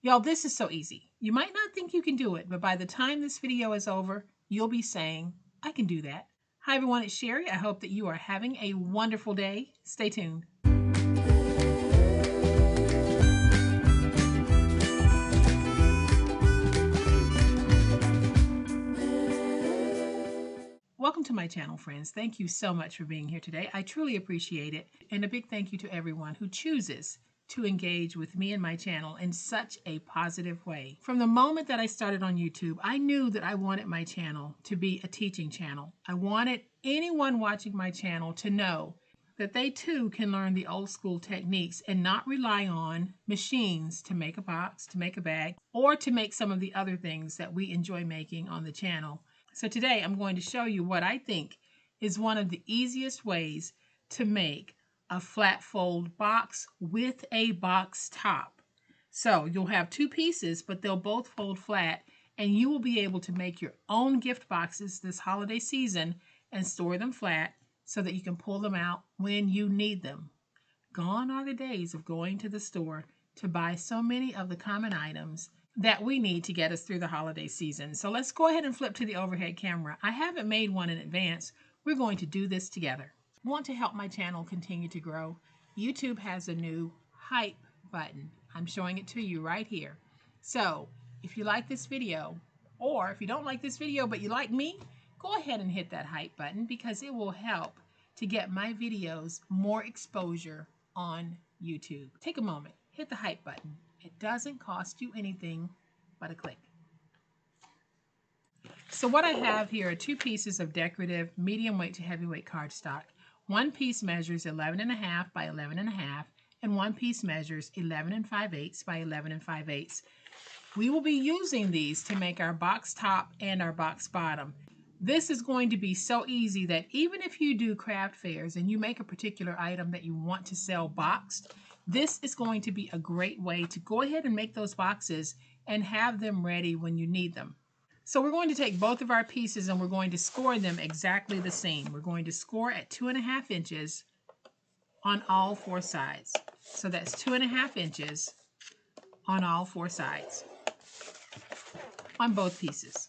Y'all, this is so easy. You might not think you can do it, but by the time this video is over, you'll be saying, I can do that. Hi everyone, it's Sherry. I hope that you are having a wonderful day. Stay tuned. Welcome to my channel, friends. Thank you so much for being here today. I truly appreciate it. And a big thank you to everyone who chooses to engage with me and my channel in such a positive way. From the moment that I started on YouTube, I knew that I wanted my channel to be a teaching channel. I wanted anyone watching my channel to know that they too can learn the old school techniques and not rely on machines to make a box, to make a bag, or to make some of the other things that we enjoy making on the channel. So today I'm going to show you what I think is one of the easiest ways to make a flat fold box with a box top. So you'll have two pieces, but they'll both fold flat, and you will be able to make your own gift boxes this holiday season and store them flat so that you can pull them out when you need them. Gone are the days of going to the store to buy so many of the common items that we need to get us through the holiday season. So let's go ahead and flip to the overhead camera. I haven't made one in advance. We're going to do this together. Want to help my channel continue to grow? YouTube has a new hype button. I'm showing it to you right here. So if you like this video, or if you don't like this video but you like me, go ahead and hit that hype button because it will help to get my videos more exposure on YouTube. Take a moment, hit the hype button. It doesn't cost you anything but a click. So what I have here are two pieces of decorative medium weight to heavyweight cardstock. One piece measures 11.5 by 11.5, and one piece measures 11 5/8 by 11 5/8. We will be using these to make our box top and our box bottom. This is going to be so easy that even if you do craft fairs and you make a particular item that you want to sell boxed, this is going to be a great way to go ahead and make those boxes and have them ready when you need them. So we're going to take both of our pieces and we're going to score them exactly the same. We're going to score at 2.5 inches on all four sides. So that's 2.5 inches on all four sides on both pieces.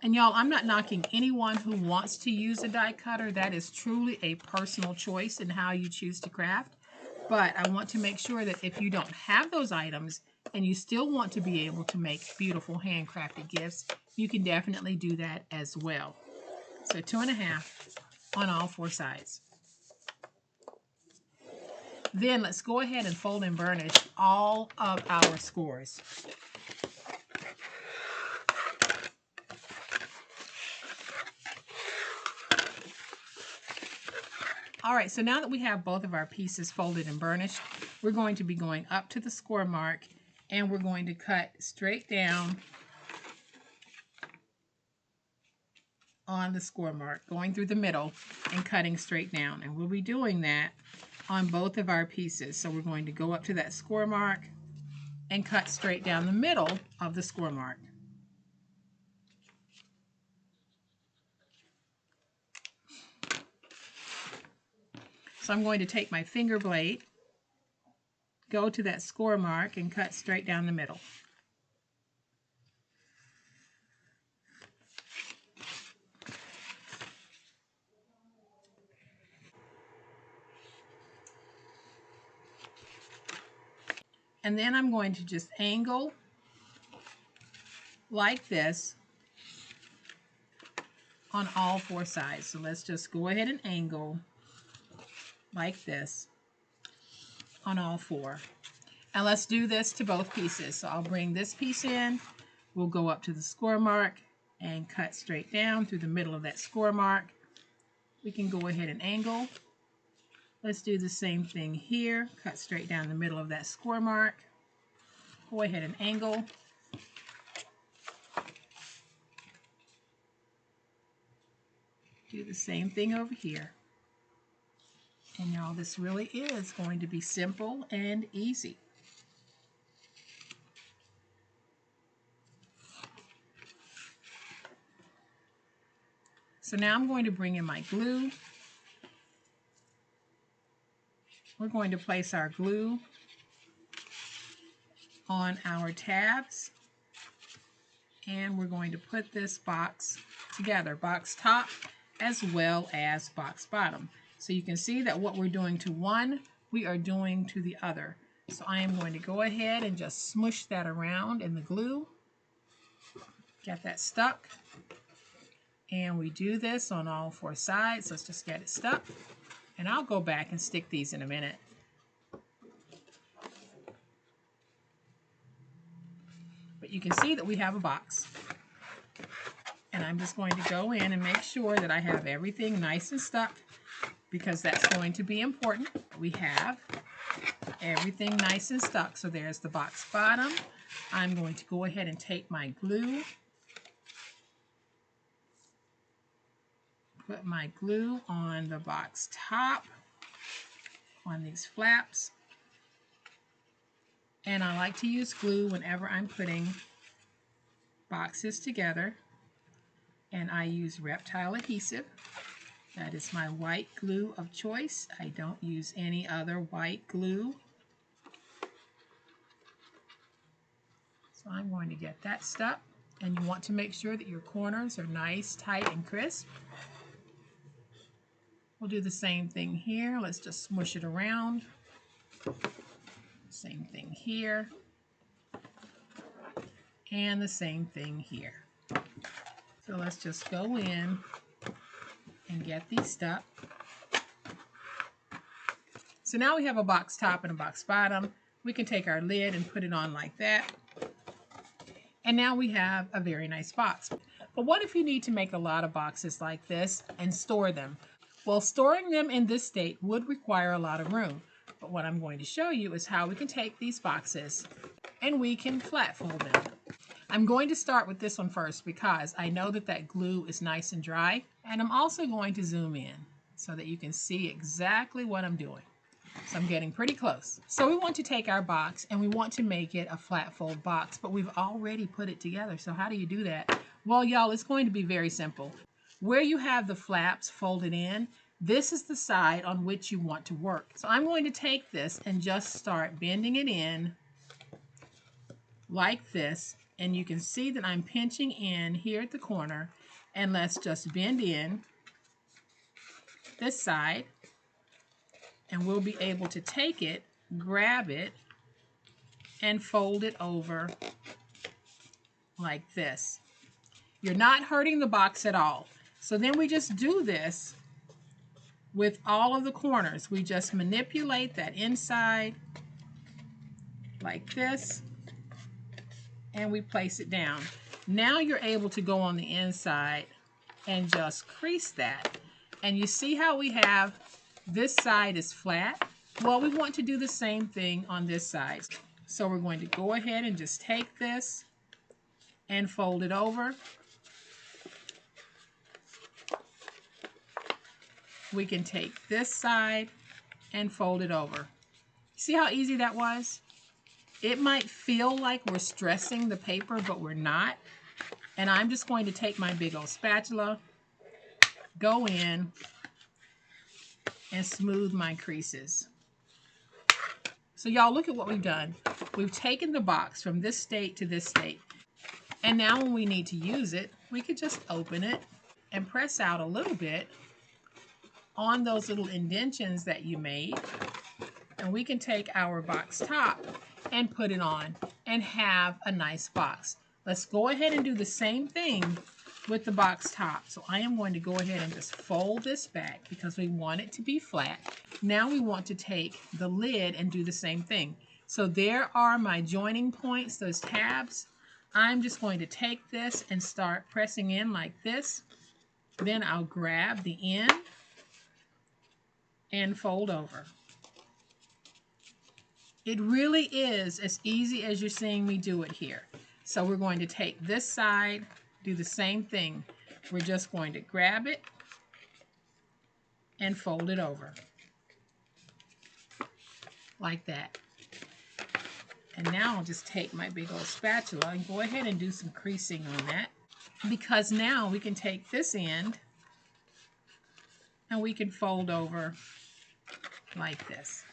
And y'all, I'm not knocking anyone who wants to use a die cutter. That is truly a personal choice in how you choose to craft. But I want to make sure that if you don't have those items and you still want to be able to make beautiful handcrafted gifts, you can definitely do that as well. So 2.5 on all four sides. Then let's go ahead and fold and burnish all of our scores. All right, so now that we have both of our pieces folded and burnished, we're going to be going up to the score mark and we're going to cut straight down on the score mark, going through the middle and cutting straight down. And we'll be doing that on both of our pieces. So we're going to go up to that score mark and cut straight down the middle of the score mark. So I'm going to take my finger blade, go to that score mark, and cut straight down the middle. And then I'm going to just angle like this on all four sides. So let's just go ahead and angle like this on all four. And let's do this to both pieces. So I'll bring this piece in, we'll go up to the score mark and cut straight down through the middle of that score mark. We can go ahead and angle. Let's do the same thing here, cut straight down the middle of that score mark. Go ahead and angle. Do the same thing over here. And y'all, this really is going to be simple and easy. So now I'm going to bring in my glue. we're going to place our glue on our tabs, and we're going to put this box together, box top as well as box bottom. So you can see that what we're doing to one, we are doing to the other. So I am going to go ahead and just smush that around in the glue. Get that stuck. And we do this on all four sides. Let's just get it stuck. And I'll go back and stick these in a minute. But you can see that we have a box. And I'm just going to go in and make sure that I have everything nice and stuck, because that's going to be important. We have everything nice and stuck. So there's the box bottom. I'm going to go ahead and take my glue, put my glue on the box top, on these flaps. And I like to use glue whenever I'm putting boxes together. And I use Reptile adhesive. That is my white glue of choice. I don't use any other white glue. So I'm going to get that stuck. And you want to make sure that your corners are nice, tight, and crisp. We'll do the same thing here. Let's just smush it around. Same thing here. And the same thing here. So let's just go in and get these stuck. So now we have a box top and a box bottom. We can take our lid and put it on like that. And now we have a very nice box. But what if you need to make a lot of boxes like this and store them? Well, storing them in this state would require a lot of room. But what I'm going to show you is how we can take these boxes and we can flat fold them. I'm going to start with this one first because I know that that glue is nice and dry. And I'm also going to zoom in so that you can see exactly what I'm doing. So I'm getting pretty close. So we want to take our box and we want to make it a flat fold box, but we've already put it together. So how do you do that? Well, y'all, it's going to be very simple. Where you have the flaps folded in, this is the side on which you want to work. So I'm going to take this and just start bending it in like this. And you can see that I'm pinching in here at the corner. And let's just bend in this side. And we'll be able to take it, grab it, and fold it over like this. You're not hurting the box at all. So then we just do this with all of the corners. We just manipulate that inside like this, and we place it down. Now you're able to go on the inside and just crease that. And you see how we have this side is flat? Well, we want to do the same thing on this side. So we're going to go ahead and just take this and fold it over. We can take this side and fold it over. See how easy that was? It might feel like we're stressing the paper, but we're not. And I'm just going to take my big old spatula, go in, and smooth my creases. So y'all, look at what we've done. We've taken the box from this state to this state. And now when we need to use it, we could just open it and press out a little bit on those little indentions that you made. And we can take our box top and put it on and have a nice box. Let's go ahead and do the same thing with the box top. So I am going to go ahead and just fold this back because we want it to be flat. Now we want to take the lid and do the same thing. So there are my joining points, those tabs. I'm just going to take this and start pressing in like this. Then I'll grab the end and fold over. It really is as easy as you're seeing me do it here. So we're going to take this side, do the same thing. We're just going to grab it and fold it over like that. And now I'll just take my big old spatula and go ahead and do some creasing on that, because now we can take this end and we can fold over like this.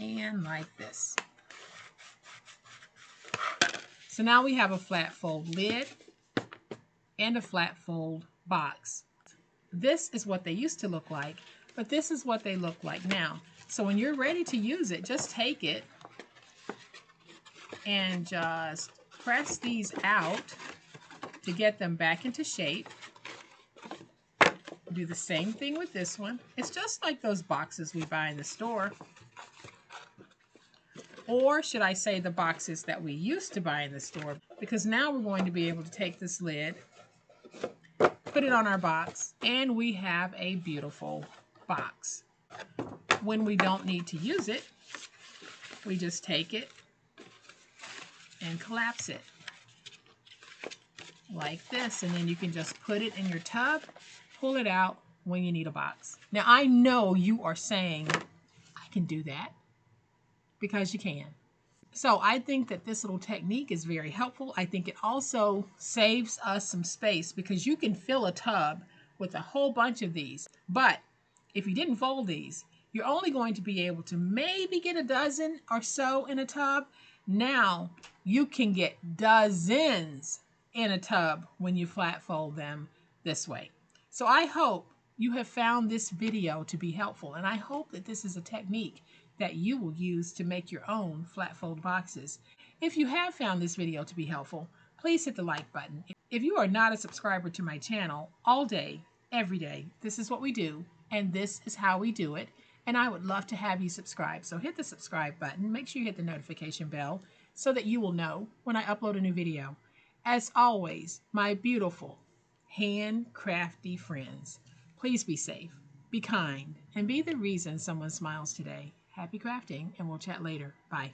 and like this. So now we have a flat fold lid and a flat fold box. This is what they used to look like, but this is what they look like now. So when you're ready to use it, just take it and just press these out to get them back into shape. Do the same thing with this one. It's just like those boxes we buy in the store. Or should I say the boxes that we used to buy in the store, because now we're going to be able to take this lid, put it on our box, and we have a beautiful box. When we don't need to use it, we just take it and collapse it like this, and then you can just put it in your tub, pull it out when you need a box. Now I know you are saying, I can do that, because you can. So I think that this little technique is very helpful. I think it also saves us some space, because you can fill a tub with a whole bunch of these. But if you didn't fold these, you're only going to be able to maybe get a dozen or so in a tub. Now you can get dozens in a tub when you flat fold them this way. So I hope you have found this video to be helpful, and I hope that this is a technique that you will use to make your own flat fold boxes. If you have found this video to be helpful, please hit the like button. If you are not a subscriber to my channel, all day, every day, this is what we do, and this is how we do it, and I would love to have you subscribe. So hit the subscribe button, make sure you hit the notification bell so that you will know when I upload a new video. As always, my beautiful, handcrafty friends, please be safe, be kind, and be the reason someone smiles today. Happy crafting, and we'll chat later. Bye.